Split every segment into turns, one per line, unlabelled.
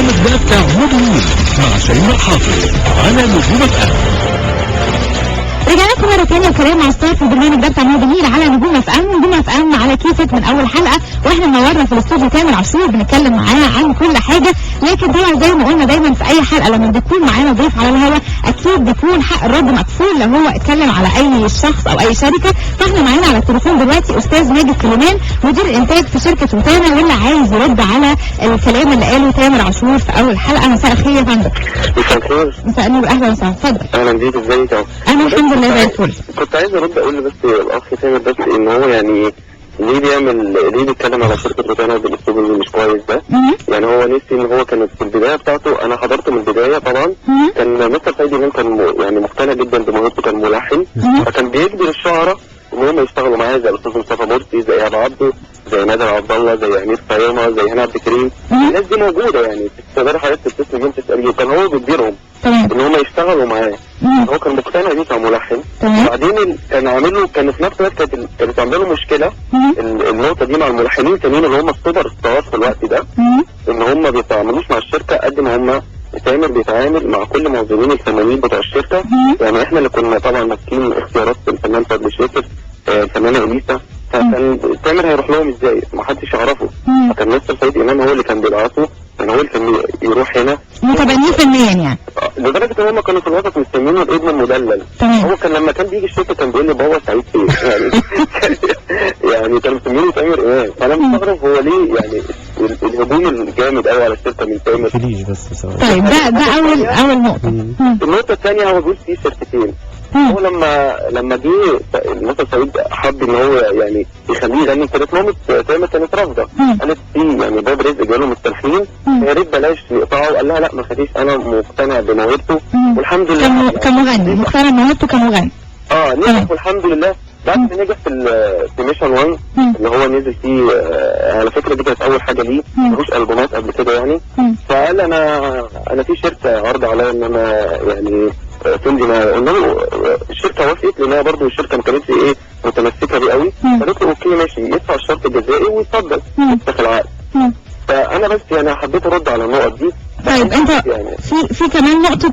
البرنامج ده بتاع مدنيين مع شيماء حافظ على نجوم اف ام.
رجعنا لكم مرة تانية الكلام مع ستار في البرنامج ده بتاع مدنيين على نجوم اف ام. نجوم اف ام على كيفك من اول حلقة، واحنا منورنا في الاستوديو تامر عاشور بنتكلم معاه عن كل حاجة. لكن طبعا زي ما قلنا دايما في اي حلقة لما بيكون معانا ضيف على الهواء اكيد بيكون حق الرد مكفول لو هو اتكلم على اي شخص او اي شركة. فاحنا معانا على التليفون دلوقتي استاذ ماجد سليمان مدير انتاج في شركة روتانا، واللي عايز يرد على الكلام اللي قاله تامر عاشور في اول حلقة. مساء الخير يا فندم.
مساء الخير.
مساء النور، اهلا وسهلا، اتفضل.
اهلا بيك، ازيك يا
انا الحمد لله زي الفل.
كنت عايز ارد اقول بس الاخ تامر بس ان هو يعني ليه بيتكلم على شركه روتانا بالاسلوب اللي مش كويس ده. يعني هو نفسي ان هو كانت في البدايه بتاعته، انا حضرت من البدايه طبعا. كان مستر سيد امام كان يعني مقتنع جدا بموهبته، كان ملحن، فكان بيجبر الشعراء ان هم يشتغلوا معاه زي الاستاذ مصطفى مرسي، زي ابو عبده، زي نادر عبد الله، زي امير فيومه، زي هنا عبد الكريم. الناس دي موجوده يعني تقدر حضرتك تتصل بيهم تساليه، كان هو بيجبرهم ان هم يشتغلوا معاه. هو كان مقتنع بيه كملحن. وبعدين كان عامل له، كان في نفس الوقت كانت عامله له مشكله النقطه دي مع الملحنين التانيين اللي هم السوبر ستار في الوقت ده، ان هم ما بيتعاملوش مع الشركه قد ما هم تامر بيتعامل مع كل موظفين الفنانين بتوع الشركه. يعني احنا اللي كنا طبعا ماسكين اختيارات الفنان فضل شاكر، الفنانه اليسا، فكان تامر هيروح لهم ازاي؟ ما حدش يعرفه. فكان مستر سيد امام هو اللي كان بيبعته، يعني هو اللي كان يروح هنا
متبنيه فنيا يعني،
لدرجه ان هم كانوا في الوسط مستنيينه الابن المدلل. هو كان لما كان بيجي الشركه كان بيقول لي بابا سعيد فين يعني يعني كانوا مسمينه تامر امام. فانا مستغرب هو ليه يعني الهجوم الجامد قوي على الشركه من تامر.
طيب ده اول نقطه.
النقطه الثانيه هو جزء فيه شركتين. هو لما جه المستر سعيد حب ان هو يعني يخليه يغني، كانت مامة تامر كانت رافضه، قالت فيه يعني باب رزق جاله مسترخين، يا ريت بلاش يقطعه. قال لها لا ما خديش، انا مقتنع بموهبته والحمد لله.
كمغني مقتنع بموهبته كمغني.
نجح والحمد لله. بعد ما نجح في ميشن 1 اللي هو نزل فيه، على فكره دي كانت اول حاجه ليه، ملوش البومات قبل كده يعني. فقال انا في شركه عرض عليا ان انا يعني تمضي معايا. قلنا له الشركه وافقت، لان هي برضه الشركه ما كانتش متمسكه بيه قوي. قالت له اوكي ماشي، يدفع الشرط الجزائي ويتفضل يفتح العقد. فانا بس يعني حبيت ارد على النقط دي.
طيب انت يعني في كمان نقطة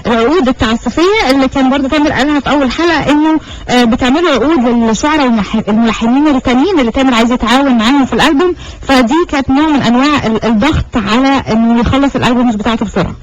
العقود التعسفية اللي كان برضه تامر قالها في اول حلقة، انه بتعملوا عقود للشعراء والملحنين التانيين اللي تامر عايز يتعاون معاهم في الالبوم، فدي كانت نوع من انواع الضغط على انه يخلص الالبوم بتاعته بسرعة.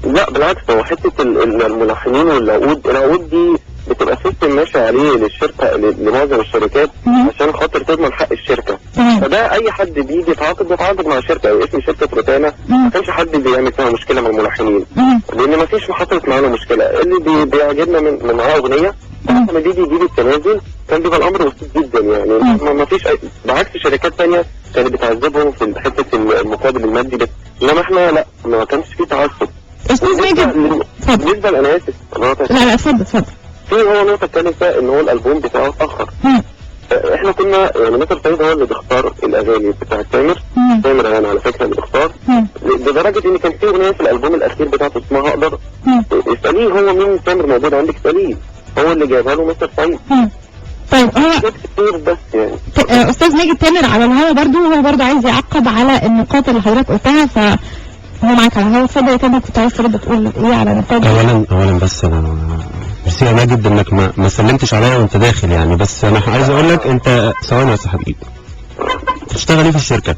لا بالعكس، هو حتة الملحنين العقود دي بتبقى سيستم ماشي عليه للشركة، لمعظم الشركات عشان خاطر تضمن حق الشركة. فده اي حد بيجي يتعاقد مع شركة او اسم شركة روتانا، ما كانش حد بيعمل فيها مشكلة مع الملحنين، لان ما فيش حصلت معانا مشكلة. اللي بيعجبنا من معاه اغنية لما بيجي يجيب التنازل كان بيبقى الامر بسيط جدا يعني. ما فيش بعكس شركات تانية كانت بتعذبهم في حتة المقابل المادي ده، انما احنا لا، ما كانش فيه تعسف.
استاذ ماجد
بالنسبه انا اسف
لا اتفضل.
في هو نقطه الثالثه ان هو الالبوم بتاعه اتاخر. احنا كنا يعني مستر سعيد هو اللي بيختار الاغاني بتاعت تامر انا على فكره اللي بيختار، لدرجه ان كان في اغنيه في الالبوم الاخير بتاعته اسمها اقدر. اساليه هو مين تامر موجود عندك، اساليه هو اللي جايبها له مستر سعيد.
طيب هو
كتير بس يعني
استاذ ماجد تامر على الهوا برضه عايز يعقب على النقاط اللي حضرتك قلتها، ف هو معاك على الهوا. اتفضل يا تامر، كنت عايز ترد تقول ايه على النقاط؟
اولا بس انا ميرسي يا ماجد انك ما سلمتش عليا وانت داخل يعني، بس انا عايز اقول لك انت ثواني يا حبيبي، بتشتغل ايه في الشركه؟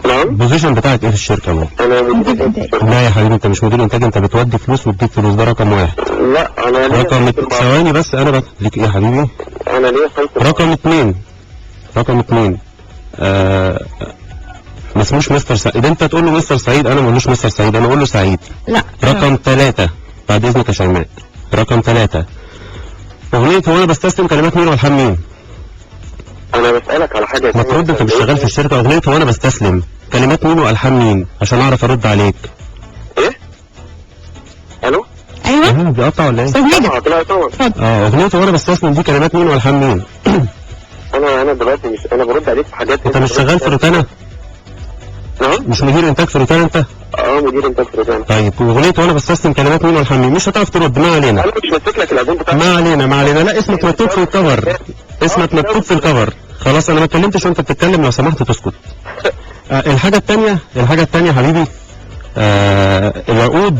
نعم.
البوزيشن بتاعك ايه في الشركه؟
انا مدير انتاج.
لا يا حبيبي انت مش مدير انتاج، انت بتودي فلوس وتجيب فلوس، ده رقم واحد.
لا انا
رقم ثواني بس انا ليك ايه يا حبيبي؟
انا ليا
رقم اتنين ما اسموش مستر سعيد، انت تقول له مستر سعيد، انا ما اقولوش مستر سعيد، انا اقول له سعيد.
لا.
رقم 3 بعد اذنك يا شيماء، رقم 3 اغنية هو انا بستسلم كلمات مين والحان مين؟
انا بسألك على حاجة
ما ترد، انت مش شغال في الشركة. اغنية هو انا بستسلم كلمات مين والحان مين عشان اعرف ارد عليك.
ايه؟ الو؟
ايوه
بيقطع ولا ايه؟
اتفضل.
اغنية هو انا بستسلم دي كلمات مين والحان مين؟
انا دلوقتي انا برد عليك في حاجات.
انت مش شغال في روتانا؟
نعم.
مش مدير انتاج في روتانا انت؟
مدير انتاج في روتانا.
طيب واغنية وانا بستسلم كلمات مين والحان مين مش هتعرف ترد. ما علينا.
انا مش ماسك لك الالبوم بتاعك.
ما علينا لا، اسمك مكتوب في الكفر، اسمك مكتوب في الكفر. خلاص انا ما اتكلمتش وانت بتتكلم، لو سمحت تسكت. الحاجه الثانيه حبيبي، العقود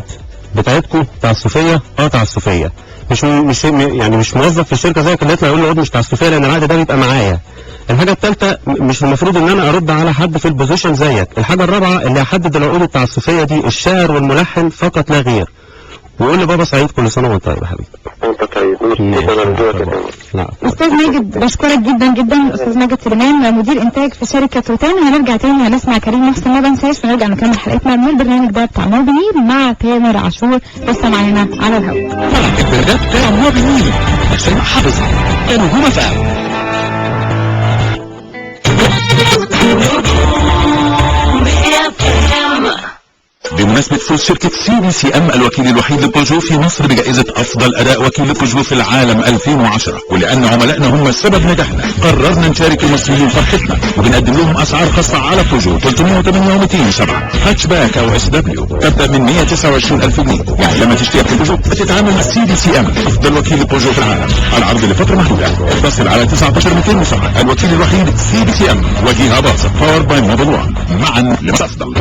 بتاعتكم تعسفيه، تعسفيه، مش يعني مش موظف في الشركه زيك اللي يطلع يقول له عقد مش تعسفيه، لان العقد ده بيبقى معايا. الحاجه الثالثه، مش المفروض ان انا ارد على حد في البوزيشن زيك. الحاجه الرابعه اللي هحدد العقود التعسفيه دي الشاعر والملحن فقط لا غير. وقول لي بابا سعيد كل سنه وانت طيب يا حبيبي.
وانت طيب.
لا استاذ ماجد بشكرك جدا جدا. استاذ ماجد سليمان مدير انتاج في شركه روتانا. هنرجع تاني هنسمع كريم محسن ما بنساش، ونرجع نكمل حلقتنا من البرنامج ده بتاع موبينيل مع تامر عاشور لسه معانا على الهواء.
البرنامج بتاع موبينيل عشان حافظ نجوم FM. بمناسبة فوز شركة CBCM الوكيل الوحيد لبوجو في مصر بجائزة أفضل أداء وكيل لبوجو في العالم 2010، ولأن عملائنا هم سبب نجاحنا قررنا نشارك المصريين فرحتنا وبنقدم لهم أسعار خاصة على بوجو 308 و207 هاتشباك أو SW تبدأ من 129,000 جنيه. يعني لما تشتري في بوجو بتتعامل مع CBCM أفضل وكيل لبوجو في العالم. العرض لفترة محدودة، اتصل على 19 الوكيل الوحيد CBCM وجهة باصة باور باي موبيل 1 معا للأفضل.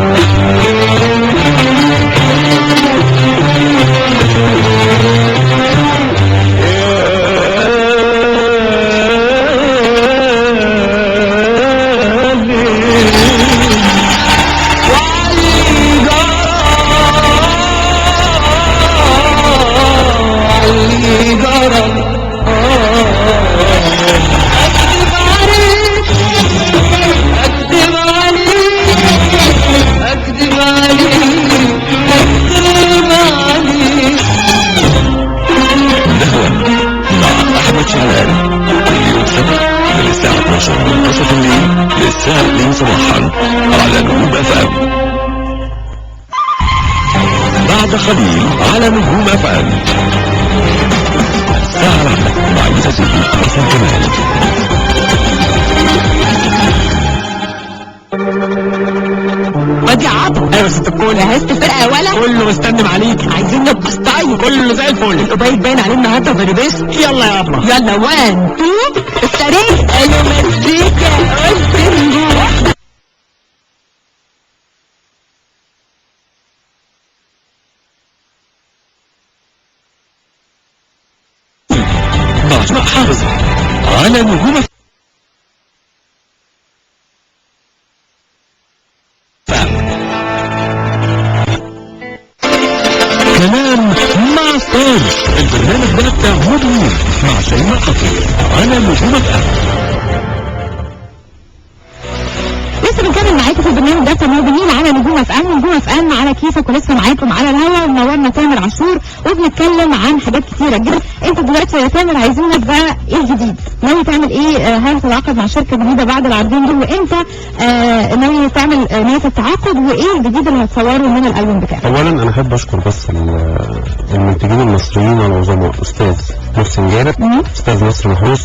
على نجوم FM. بعد قليل على نجوم FM الساعة مع يوسف حسن كمال.
ودي عطا. ايوه ست الكل، جهزت فرقه ولا كله مستنم عليك، عايزين نبقى ستايل كله زي الفل. القبايل باين عليه النهارده في ريبيس. يلا يا ابله يلا 1 2 التاريخ قالوا مزيكا قلت نروح.
مع حافظ على نجوم كلام مع ستارز. البرنامج ده بتاع موبينيل مع شيماء خطير على نجوم FM.
لسه بنكمل معاكم في البرنامج ده بتاع موبينيل على نجوم FM. نجوم FM على كيفك، ولسه معاكم على الهوا ومنورنا تامر عاشور، وبنتكلم عن حاجات كتيره جدا. انت دلوقتي يا تامر عايزينك بقى ايه الجديد؟ ناوي تعمل ايه؟ هل هتتعاقد مع شركه جديده بعد العرضين دول؟ وانت ناوي تعمل نيه التعاقد؟ وايه الجديد اللي هتصوره من الالبوم بتاعك؟
اولا انا احب اشكر بس المنتجين المصريين والعظماء، استاذ محسن جابر، استاذ نصر محروس،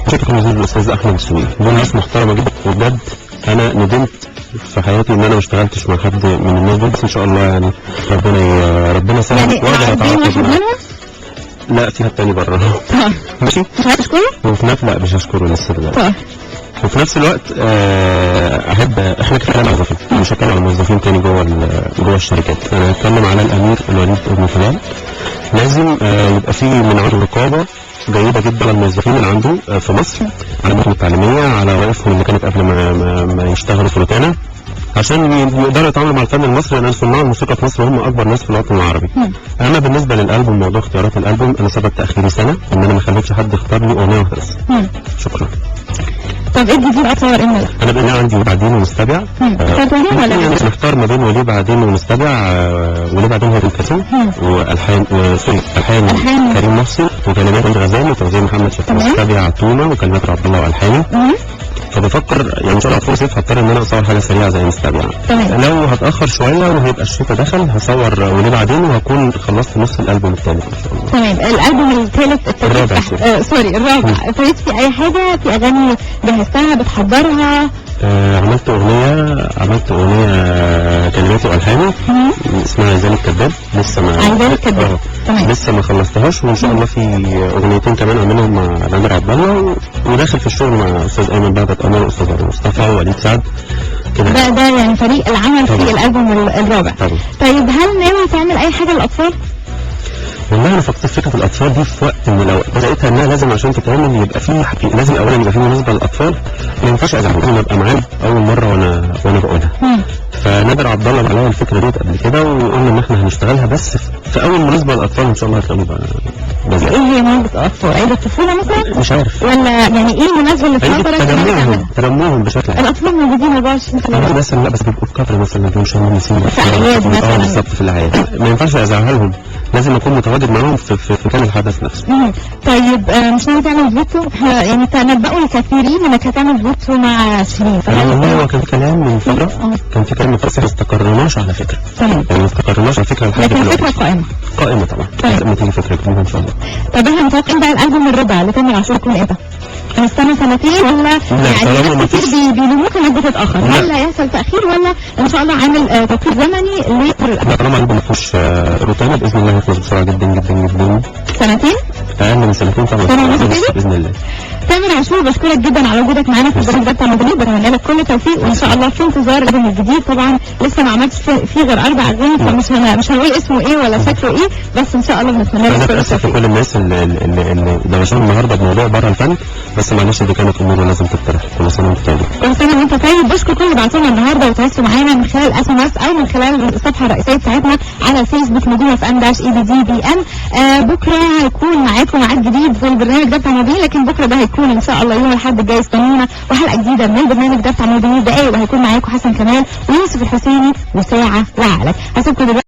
وشركه المدير الاستاذ احمد السويد. دول ناس محترمه جدا، وبجد انا ندمت في حياتي ان انا ما اشتغلتش مع حد من الناس دول، بس ان شاء الله يعني ربنا يسهل
يعني
واقدر اتعاقد معاه. لا في حد تاني بره. ماشي
مش هتشكره؟
وفي نفس لا مش هشكره لسه دلوقتي. وفي نفس الوقت احب احنا كلام موظفين، مش هتكلم على موظفين تاني جوه الشركات. انا هتكلم على الامير الوليد بن طلال. لازم يبقى في من عنده رقابه جيده جدا على الموظفين اللي عنده في مصر، على المهن التعليميه، على وظائفهم اللي كانت قبل ما يشتغلوا في روتانا، عشان يقدروا يتعاملوا مع الفن المصري، لان صناع الموسيقى في مصر هم اكبر ناس في الوطن العربي. اما بالنسبه للالبوم، موضوع اختيارات الالبوم، انا سبب تاخيري سنه ان انا ما خليتش حد يختار لي اغنيه واحده بس. شكرا.
طب ايه الجديد اتصور امتى؟
انا بقى عندي وبعدين ونستبع.
ولا
محتار ما بين وليه بعدين ونستبع. وليه بعدين هو الكاسم، والحان الحان كريم محسن، وكلمات عند غزال، وتوزيع محمد شفيق، مستبع عتومه، وكلمات عبد الله والحاني. فبفكر يعني ان شاء الله في الصيف هضطر ان انا اصور حاجه سريعه زي مستبع. لو هتاخر شويه وهيبقى الشتاء دخل هصور وليه بعدين، وهكون خلصت نص الالبوم الثالث ان شاء الله.
تمام. الالبوم الثالث الرابع ابتديت في اي حاجه؟ في اغاني جهزتها بتحضرها؟
عملت اغنيه كلماتي والحاني اسمها عايزاني الكذاب، لسه ما خلصتهاش، وان شاء الله في اغنيتين كمان اعملهم مع الامير عبد الله، وداخل في الشغل مع استاذ ايمن بعد امل واستاذ مصطفى ووليد سعد.
ده يعني فريق العمل
طبعا.
في الالبوم الرابع.
طبعا.
طيب هل ناوي تعمل اي حاجه للاطفال؟
والله انا فكرت في فكره الاطفال دي في وقت ان لو لقيتها انها لازم عشان تتعمل يبقى في لازم اولا يبقى في مناسبه للاطفال، ما ينفعش ازعلهم، انا ابقى معاهم اول مره وانا بقولها. فنادر عبد الله عليا الفكره ديت قبل كده، وقلنا ان احنا هنشتغلها بس في اول مناسبه للاطفال ان شاء الله هتلاقوني بقى.
ايه هي مناسبه الاطفال؟ عيد الطفوله مثلا؟
مش عارف،
ولا يعني ايه المناسبه اللي في نظرك
تجمعهم بشكل عام.
الاطفال موجودين 24 ساعه
مثلا، لا بس بيبقوا في كفر مثلا في شهر نسيم
في اعياد مثلا.
بالظبط في الاعياد ما ينفعش ازعلها لهم، لازم اكون متواجد معاهم في كان الحدث نفسه.
طيب مش ناوي تعمل فوتو؟ يعني تنبؤوا الكثيرين انك هتعمل فوتو مع شيرين.
والله هو كان في كلام من فتره، كان في كلام بس ما استقرناش على فكره.
تمام.
يعني ما استقرناش على فكره لحد
لكن
دلوقتي.
الفكره
قائمه طبعا. لما تيجي فكره جديده ان شاء الله.
طب احنا متوقعين بقى الالبوم الرابع لتامر عاشور يكون امتى؟ هنستنى سنتين ولا يعني ناس كتير بيلوموك انك بتتاخر؟ هل هيحصل تاخير ولا ان شاء الله عامل توقيت زمني
لا طالما الالبوم ما فيهوش روتانا باذن الله هيخلص بسرعه جدا جدا جدا.
سنتين؟
اقل من سنتين طبعا باذن الله.
تامر عاشور بشكرك جدا على وجودك معانا في البرنامج بتاع مدني، بتمنى لك كل توفيق وان شاء الله في انتظار الالبوم الجديد. طبعا لسه ما عملتش فيه غير 4 اغاني فمش هنقول اسمه ايه ولا شكله ايه، بس ان شاء الله بنتمنى لك كل
التوفيق. انا كل الناس اللي دوشوا النهارده بموضوع بره الفن، بس معلش دي كانت امور لازم تتطرح. كل سنه وانت طيب.
كل سنه وانت طيب. بشكر كل اللي بعتونا النهارده وتواصلوا معانا من خلال SMS او من خلال الصفحه الرئيسيه بتاعتنا على الفيسبوك نجوم اف ام داش اي بي دي بي ام. بكره هيكون معاكم ميعاد جديد في البرنامج ده بتاع مدني، لكن بكره ده هيكون ان شاء الله يوم الاحد الجاي. استنونا وحلقه جديده من البرنامج ده بتاع مدني دقايق، وهيكون معاكم حسن كمال ويوسف الحسيني وساعه لعقلك. هسيبكم دلوقتي.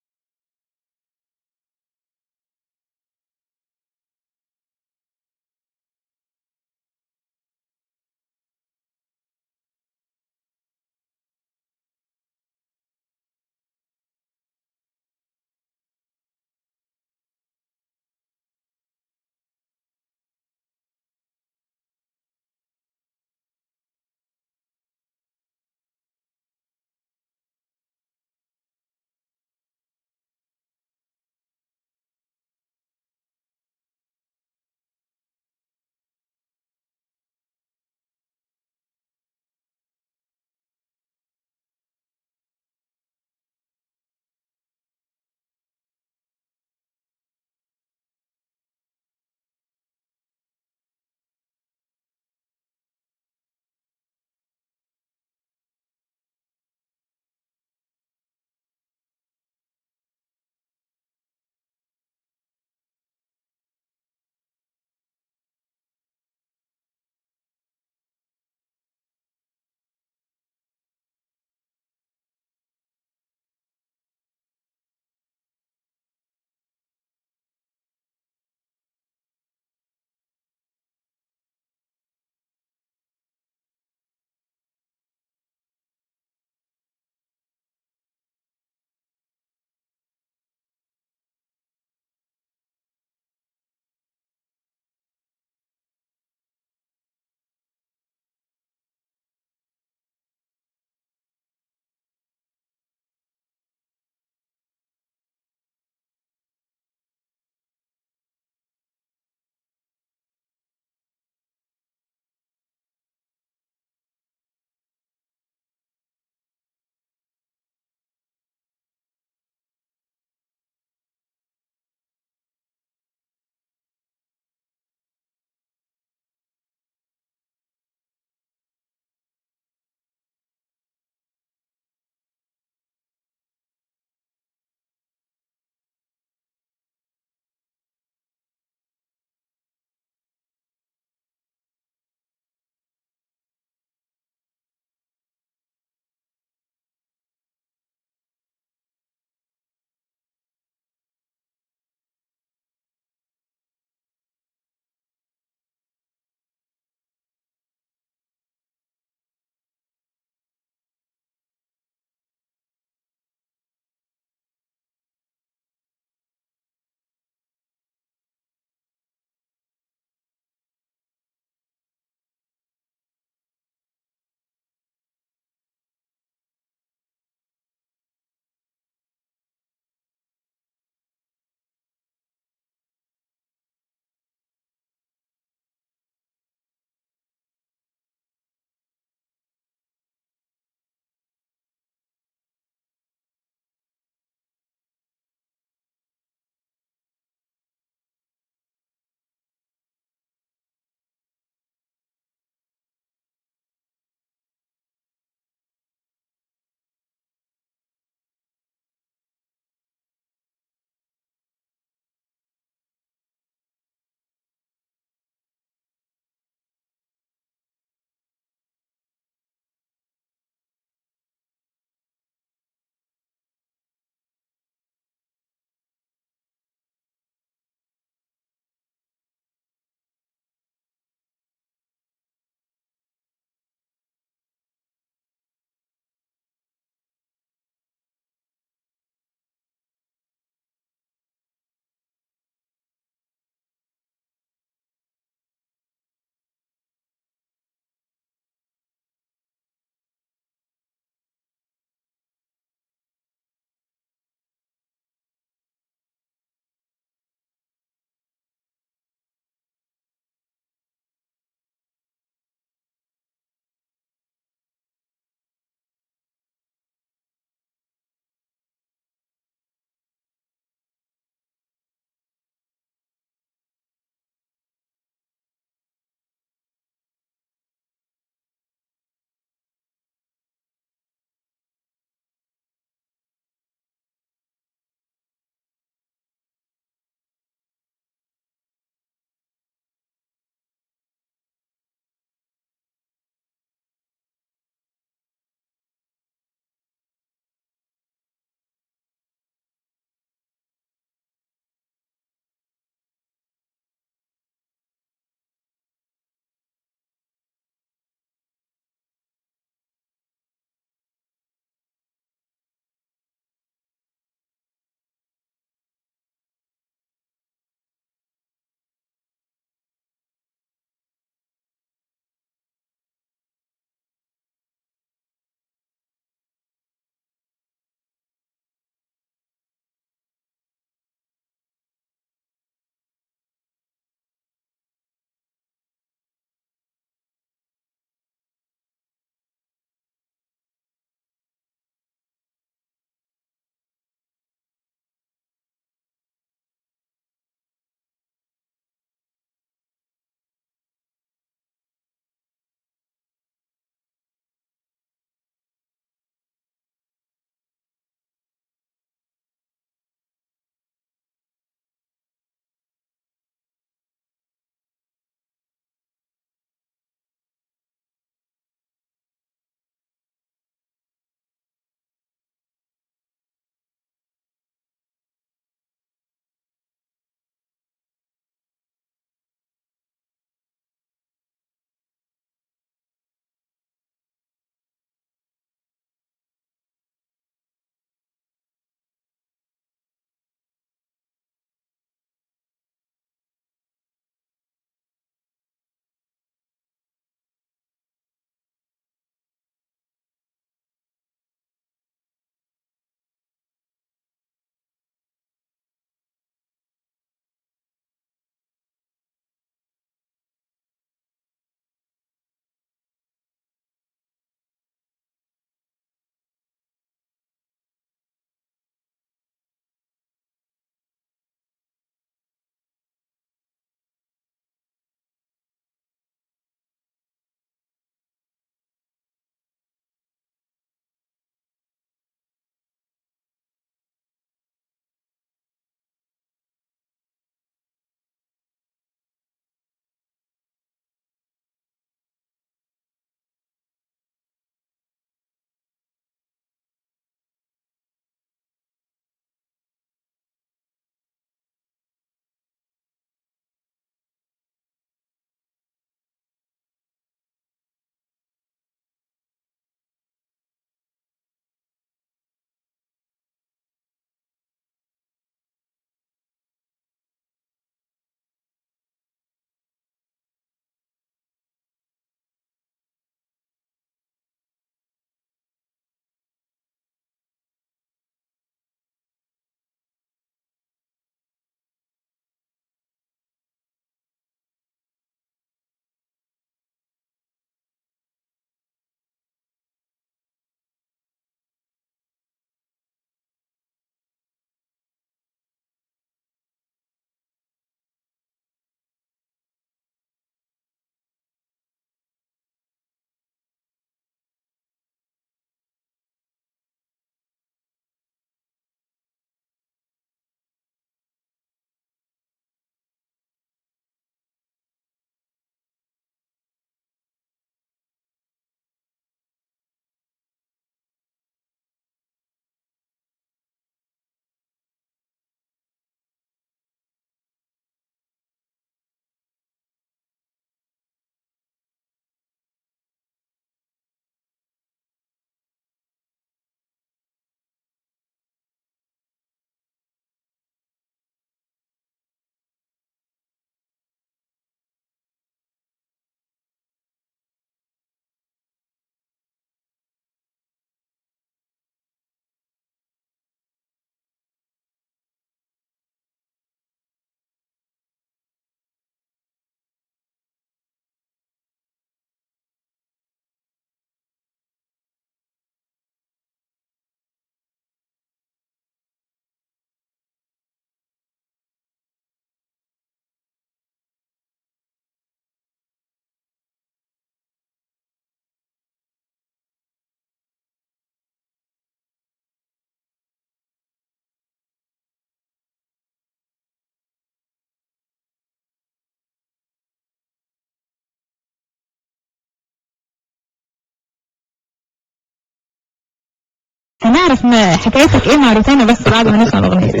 هنعرف حكايتك ايه مع روتانا بس بعد ما نسمع الاغنيه دي.